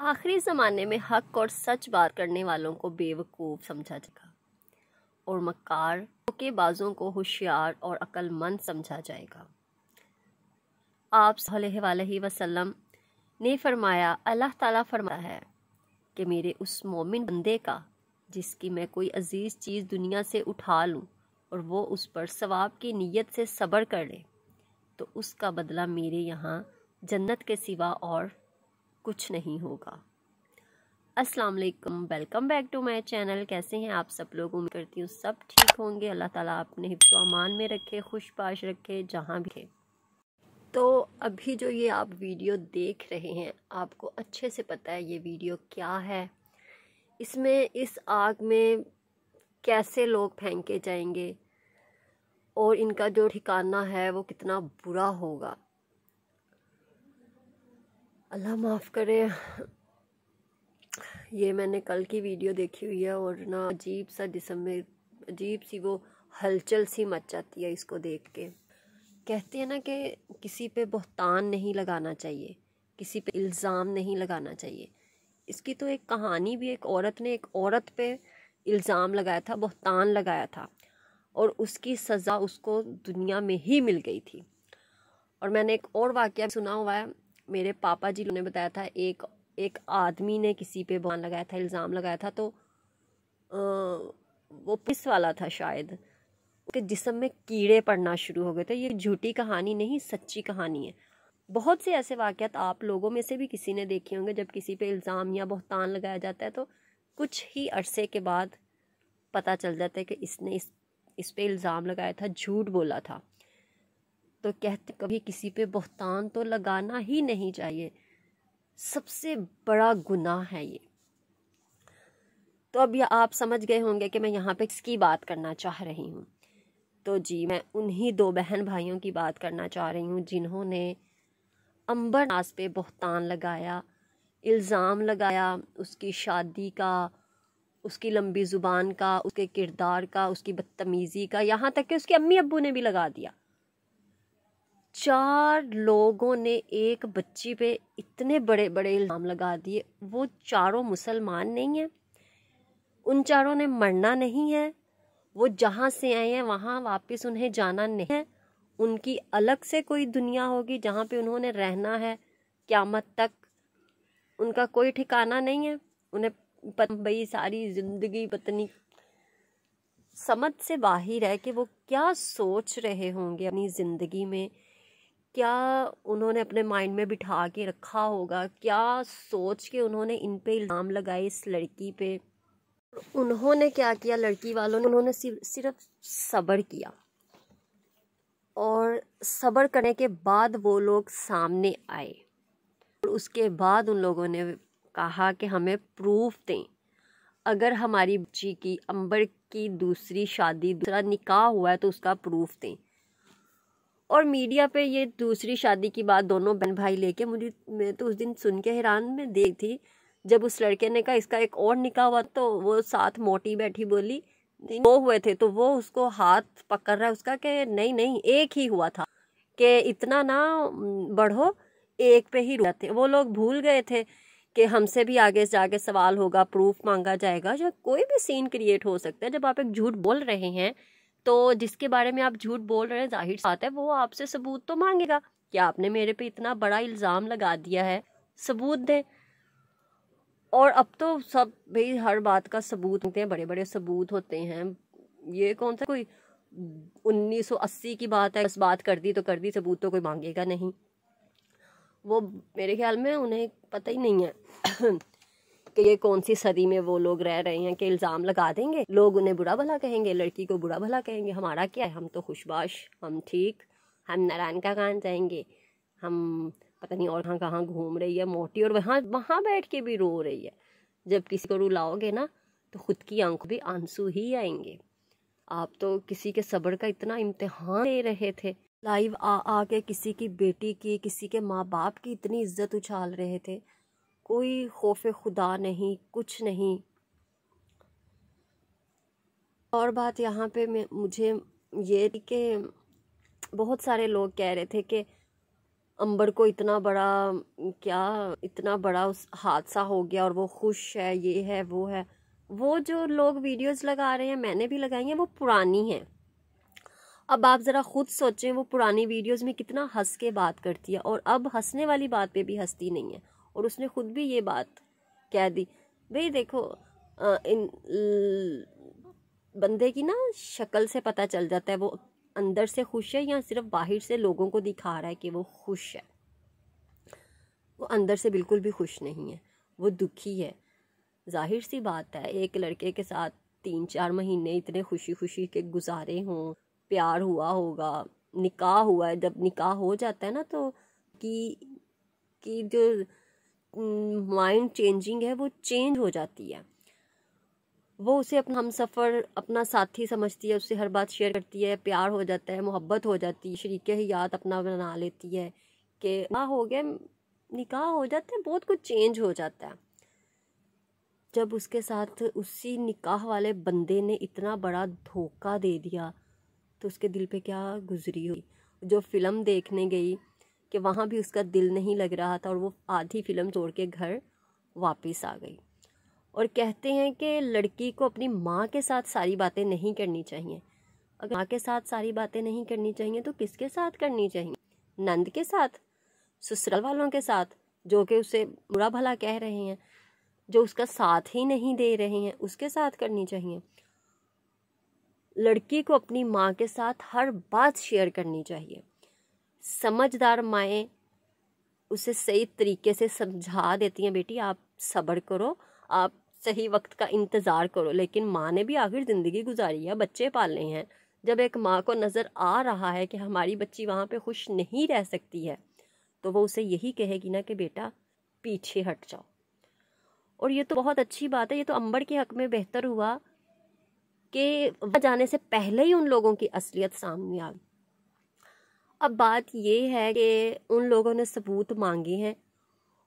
आखिरी ज़माने में हक और सच बात करने वालों को बेवकूफ़ समझा जाएगा और मक्कार धोखेबाजों को होशियार और अक्लमंद समझा जाएगा। आप सल्लल्लाहु अलैहि वसल्लम ने फरमाया, अल्लाह ताला फरमाता है कि मेरे उस मोमिन बंदे का जिसकी मैं कोई अजीज़ चीज़ दुनिया से उठा लूँ और वो उस पर सवाब की नीयत से सब्र कर ले तो उसका बदला मेरे यहाँ जन्नत के सिवा और कुछ नहीं होगा। अस्सलाम वालेकुम, welcome back to my channel. कैसे हैं आप सब लोग? उम्मीद करती हूँ सब ठीक होंगे। अल्लाह ताला अपने हिफ्ज़ व अमान में रखे, खुशबाश रखे जहाँ भी रखे। तो अभी जो ये आप वीडियो देख रहे हैं, आपको अच्छे से पता है ये वीडियो क्या है, इसमें इस आग में कैसे लोग फेंके जाएंगे और इनका जो ठिकाना है वो कितना बुरा होगा। अल्लाह माफ़ करे। ये मैंने कल की वीडियो देखी हुई है और ना अजीब सा जिस्म में अजीब सी वो हलचल सी मच जाती है इसको देख के। कहते हैं ना कि किसी पे बहतान नहीं लगाना चाहिए, किसी पे इल्ज़ाम नहीं लगाना चाहिए। इसकी तो एक कहानी भी, एक औरत ने एक औरत पे इल्ज़ाम लगाया था, बहतान लगाया था और उसकी सज़ा उसको दुनिया में ही मिल गई थी। और मैंने एक और वाक़या सुना हुआ है, मेरे पापा जी ने बताया था, एक आदमी ने किसी पे बयान लगाया था, इल्ज़ाम लगाया था, तो वो पुलिस वाला था शायद, उसके जिस्म में कीड़े पड़ना शुरू हो गए थे। ये झूठी कहानी नहीं, सच्ची कहानी है। बहुत से ऐसे वाक़यात आप लोगों में से भी किसी ने देखे होंगे, जब किसी पे इल्ज़ाम या बहतान लगाया जाता है तो कुछ ही अरसे के बाद पता चल जाता है कि इसने इस पे इल्ज़ाम लगाया था, झूठ बोला था। तो कहते कभी किसी पे बहतान तो लगाना ही नहीं चाहिए, सबसे बड़ा गुनाह है ये। तो अब ये आप समझ गए होंगे कि मैं यहाँ पे किसकी बात करना चाह रही हूँ। तो जी, मैं उन्हीं दो बहन भाइयों की बात करना चाह रही हूँ जिन्होंने अंबर नाज पे बहतान लगाया, इल्ज़ाम लगाया उसकी शादी का, उसकी लंबी ज़ुबान का, उसके किरदार का, उसकी बदतमीज़ी का, यहाँ तक कि उसके अम्मी अब्बू ने भी लगा दिया। 4 लोगों ने एक बच्ची पे इतने बड़े बड़े इल्ज़ाम लगा दिए। वो चारों मुसलमान नहीं हैं, उन चारों ने मरना नहीं है, वो जहाँ से आए हैं वहाँ वापस उन्हें जाना नहीं है। उनकी अलग से कोई दुनिया होगी जहाँ पे उन्होंने रहना है क़यामत तक, उनका कोई ठिकाना नहीं है। उन्हें भाई सारी ज़िंदगी पत्नी समझ से बाहर है कि वो क्या सोच रहे होंगे अपनी ज़िंदगी में, क्या उन्होंने अपने माइंड में बिठा के रखा होगा, क्या सोच के उन्होंने इन पे इल्ज़ाम लगाए इस लड़की पे। उन्होंने क्या किया, लड़की वालों ने, उन्होंने सिर्फ सब्र किया और सब्र करने के बाद वो लोग सामने आए और उसके बाद उन लोगों ने कहा कि हमें प्रूफ दें, अगर हमारी बच्ची की अंबर की दूसरी शादी, दूसरा निकाह हुआ है तो उसका प्रूफ दें। और मीडिया पे ये दूसरी शादी की बात दोनों बहन भाई लेके, मैं तो उस दिन सुन के हैरान में देख थी। जब उस लड़के ने कहा इसका एक और निकाह हुआ तो वो साथ मोटी बैठी बोली दो हुए थे, तो वो उसको हाथ पकड़ रहा है उसका कि नहीं नहीं एक ही हुआ था, कि इतना ना बढ़ो, एक पे ही रुकते। वो लोग भूल गए थे कि हमसे भी आगे जाके सवाल होगा, प्रूफ मांगा जाएगा, या कोई भी सीन क्रिएट हो सकता है। जब आप एक झूठ बोल रहे हैं तो जिसके बारे में आप झूठ बोल रहे हैं जाहिर बात है वो आपसे सबूत तो मांगेगा कि आपने मेरे पे इतना बड़ा इल्ज़ाम लगा दिया है, सबूत दें। और अब तो सब भाई हर बात का सबूत होते हैं, बड़े बड़े सबूत होते हैं। ये कौन सा कोई 1980 की बात है, बस बात कर दी तो कर दी, सबूत तो कोई मांगेगा नहीं। वो मेरे ख्याल में उन्हें पता ही नहीं है कि ये कौन सी सदी में वो लोग रह रहे हैं कि इल्ज़ाम लगा देंगे, लोग उन्हें बुरा भला कहेंगे, लड़की को बुरा भला कहेंगे। हमारा क्या है, हम तो खुशबाश, हम ठीक, हम नारायण का कान जाएंगे, हम पता नहीं और कहाँ कहाँ घूम रही है मोटी, और वहाँ वहाँ बैठ के भी रो रही है। जब किसी को रुलाओगे ना तो खुद की आंखों भी आंसू ही आएंगे। आप तो किसी के सब्र का इतना इम्तिहान ले रहे थे, लाइव आ के किसी की बेटी की, किसी के माँ बाप की इतनी इज्जत उछाल रहे थे। कोई खौफ खुदा नहीं, कुछ नहीं। और बात यहाँ पे मुझे ये कि बहुत सारे लोग कह रहे थे कि अंबर को इतना बड़ा इतना बड़ा उस हादसा हो गया और वो खुश है, ये है वो है। वो जो लोग वीडियोस लगा रहे हैं, मैंने भी लगाई हैं, वो पुरानी हैं। अब आप ज़रा खुद सोचें, वो पुरानी वीडियोस में कितना हंस के बात करती है और अब हंसने वाली बात पे भी हंसती नहीं है। और उसने खुद भी ये बात कह दी। भाई देखो, इन बंदे की ना शक्ल से पता चल जाता है वो अंदर से खुश है या सिर्फ बाहर से लोगों को दिखा रहा है कि वो खुश है। वो अंदर से बिल्कुल भी खुश नहीं है, वो दुखी है। जाहिर सी बात है, एक लड़के के साथ 3-4 महीने इतने खुशी खुशी के गुजारे हों, प्यार हुआ होगा, निकाह हुआ है। जब निकाह हो जाता है ना, तो कि जो माइंड चेंजिंग है वो चेंज हो जाती है। वो उसे अपना हम सफ़र, अपना साथी समझती है, उससे हर बात शेयर करती है, प्यार हो जाता है, मोहब्बत हो जाती है, शरीके हयात अपना बना लेती है कि हो गया, निकाह हो जाता है, बहुत कुछ चेंज हो जाता है। जब उसके साथ उसी निकाह वाले बंदे ने इतना बड़ा धोखा दे दिया तो उसके दिल पे क्या गुजरी हुई। जो फिल्म देखने गई कि वहाँ भी उसका दिल नहीं लग रहा था और वो आधी फिल्म छोड़ के घर वापस आ गई। और कहते हैं कि लड़की को अपनी माँ के साथ सारी बातें नहीं करनी चाहिए। अगर माँ के साथ सारी बातें नहीं करनी चाहिए तो किसके साथ करनी चाहिए? नंद के साथ, ससुराल वालों के साथ, जो कि उसे बुरा भला कह रहे हैं, जो उसका साथ ही नहीं दे रहे हैं, उसके साथ करनी चाहिए। लड़की को अपनी माँ के साथ हर बात शेयर करनी चाहिए। समझदार माएँ उसे सही तरीके से समझा देती हैं, बेटी आप सब्र करो, आप सही वक्त का इंतज़ार करो। लेकिन माँ ने भी आखिर ज़िंदगी गुजारी है, बच्चे पालने हैं। जब एक माँ को नज़र आ रहा है कि हमारी बच्ची वहाँ पे खुश नहीं रह सकती है, तो वो उसे यही कहेगी ना कि बेटा पीछे हट जाओ। और ये तो बहुत अच्छी बात है, ये तो अंबर के हक में बेहतर हुआ कि वहाँ जाने से पहले ही उन लोगों की असलियत सामने आ गई। अब बात ये है कि उन लोगों ने सबूत मांगे हैं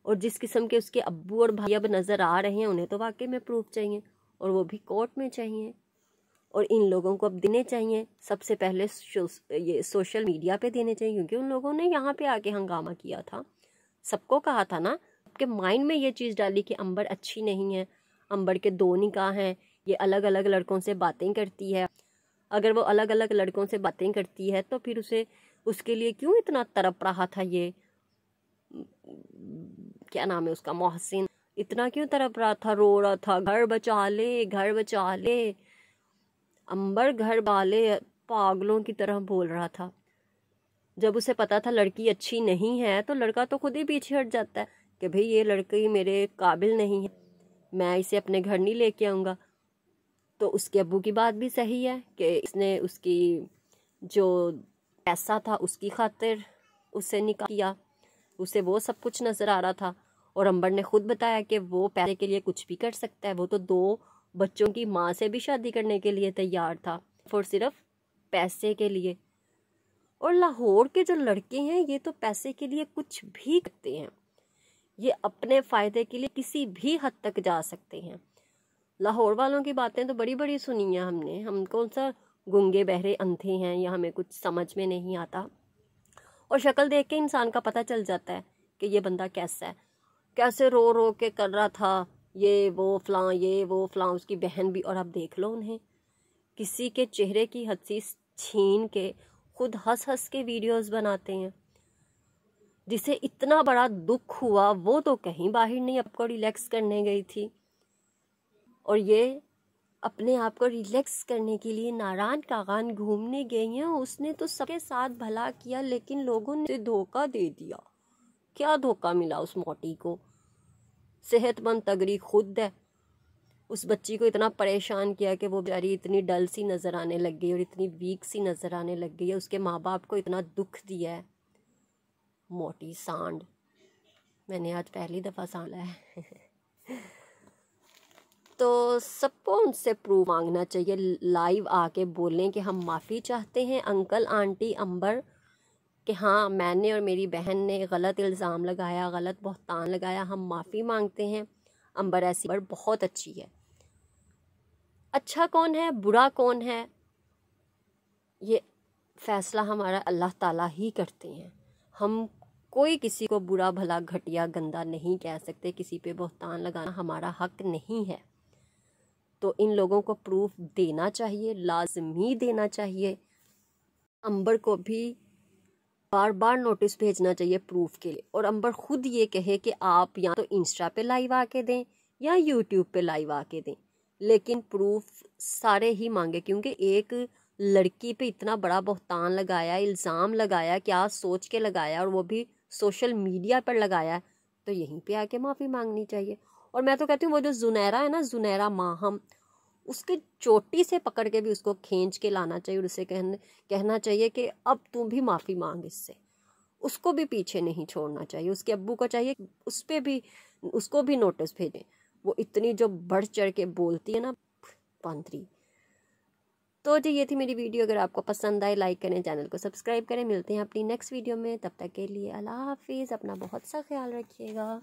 और जिस किस्म के उसके अब्बू और भाई अब नज़र आ रहे हैं, उन्हें तो वाकई में प्रूफ चाहिए और वो भी कोर्ट में चाहिए। और इन लोगों को अब देने चाहिए, सबसे पहले ये सोशल मीडिया पे देने चाहिए, क्योंकि उन लोगों ने यहाँ पे आके हंगामा किया था। सबको कहा था ना, आपके माइंड में ये चीज़ डाली कि अंबर अच्छी नहीं है, अंबर के 2 निकाह हैं, ये अलग अलग लड़कों से बातें करती है। अगर वो अलग अलग लड़कों से बातें करती है तो फिर उसके लिए क्यों इतना तड़प रहा था ये, क्या नाम है उसका, मोहसिन, इतना क्यों तड़प रहा था, रो रहा था, घर बचा ले, घर बचा ले, अंबर घर वाले, पागलों की तरह बोल रहा था। जब उसे पता था लड़की अच्छी नहीं है तो लड़का तो खुद ही पीछे हट जाता है कि भाई ये लड़की मेरे काबिल नहीं है, मैं इसे अपने घर नहीं लेके आऊँगा। तो उसके अब्बू की बात भी सही है कि इसने उसकी जो पैसा था उसकी खातिर उससे निकाह किया, उसे वो सब कुछ नज़र आ रहा था। और अंबर ने खुद बताया कि वो पैसे के लिए कुछ भी कर सकता है, वो तो 2 बच्चों की माँ से भी शादी करने के लिए तैयार था, और सिर्फ पैसे के लिए। और लाहौर के जो लड़के हैं ये तो पैसे के लिए कुछ भी करते हैं, ये अपने फ़ायदे के लिए किसी भी हद तक जा सकते हैं। लाहौर वालों की बातें तो बड़ी बड़ी सुनी हैं हमने, हम कौन सा गूंगे बहरे अंधे हैं या हमें कुछ समझ में नहीं आता। और शक्ल देख के इंसान का पता चल जाता है कि ये बंदा कैसा है, कैसे रो रो के कर रहा था, ये वो फलां, ये वो फलां, उसकी बहन भी। और अब देख लो उन्हें, किसी के चेहरे की हंसी छीन के खुद हंस हंस के वीडियोस बनाते हैं। जिसे इतना बड़ा दुख हुआ वो तो कहीं बाहर नहीं, आपको रिलैक्स करने गई थी, और ये अपने आप को रिलैक्स करने के लिए नारायण कागान घूमने गई हैं। उसने तो सबके साथ भला किया, लेकिन लोगों ने धोखा दे दिया। क्या धोखा मिला उस मोटी को? सेहतमंद तगड़ी खुद है, उस बच्ची को इतना परेशान किया कि वो बेचारी इतनी डल सी नज़र आने लग गई और इतनी वीक सी नज़र आने लग गई है। उसके माँ बाप को इतना दुख दिया है। मोटी सांड, मैंने आज पहली दफ़ा सांला है। तो सबको उनसे प्रूफ मांगना चाहिए, लाइव आके बोलें कि हम माफ़ी चाहते हैं अंकल आंटी अंबर, कि हाँ मैंने और मेरी बहन ने गलत इल्ज़ाम लगाया, गलत बहतान लगाया, हम माफ़ी मांगते हैं। अंबर ऐसी बड़ बहुत अच्छी है। अच्छा कौन है बुरा कौन है ये फ़ैसला हमारा अल्लाह ताला ही करते हैं। हम कोई किसी को बुरा भला घटिया गंदा नहीं कह सकते, किसी पे बहतान लगाना हमारा हक नहीं है। तो इन लोगों को प्रूफ देना चाहिए, लाजमी देना चाहिए। अंबर को भी बार बार नोटिस भेजना चाहिए प्रूफ के लिए, और अंबर खुद ये कहे कि आप या तो इंस्टा पे लाइव आके दें या यूट्यूब पे लाइव आके दें, लेकिन प्रूफ सारे ही मांगे, क्योंकि एक लड़की पे इतना बड़ा बहतान लगाया, इल्ज़ाम लगाया, क्या सोच के लगाया, और वो भी सोशल मीडिया पर लगाया, तो यहीं पे आके माफ़ी मांगनी चाहिए। और मैं तो कहती हूँ वो जो जुनैरा है ना, जुनैरा माहम, उसके चोटी से पकड़ के भी उसको खींच के लाना चाहिए और उसे कहना चाहिए कि अब तू भी माफ़ी मांग इससे। उसको भी पीछे नहीं छोड़ना चाहिए, उसके अब्बू को चाहिए उस पर भी, उसको भी नोटिस भेजें। वो इतनी जो बढ़ चढ़ के बोलती है ना पंथरी। तो जी ये थी मेरी वीडियो, अगर आपको पसंद आए लाइक करें, चैनल को सब्सक्राइब करें। मिलते हैं अपनी नेक्स्ट वीडियो में, तब तक के लिए अल्लाह हाफिज़। अपना बहुत सा ख्याल रखिएगा।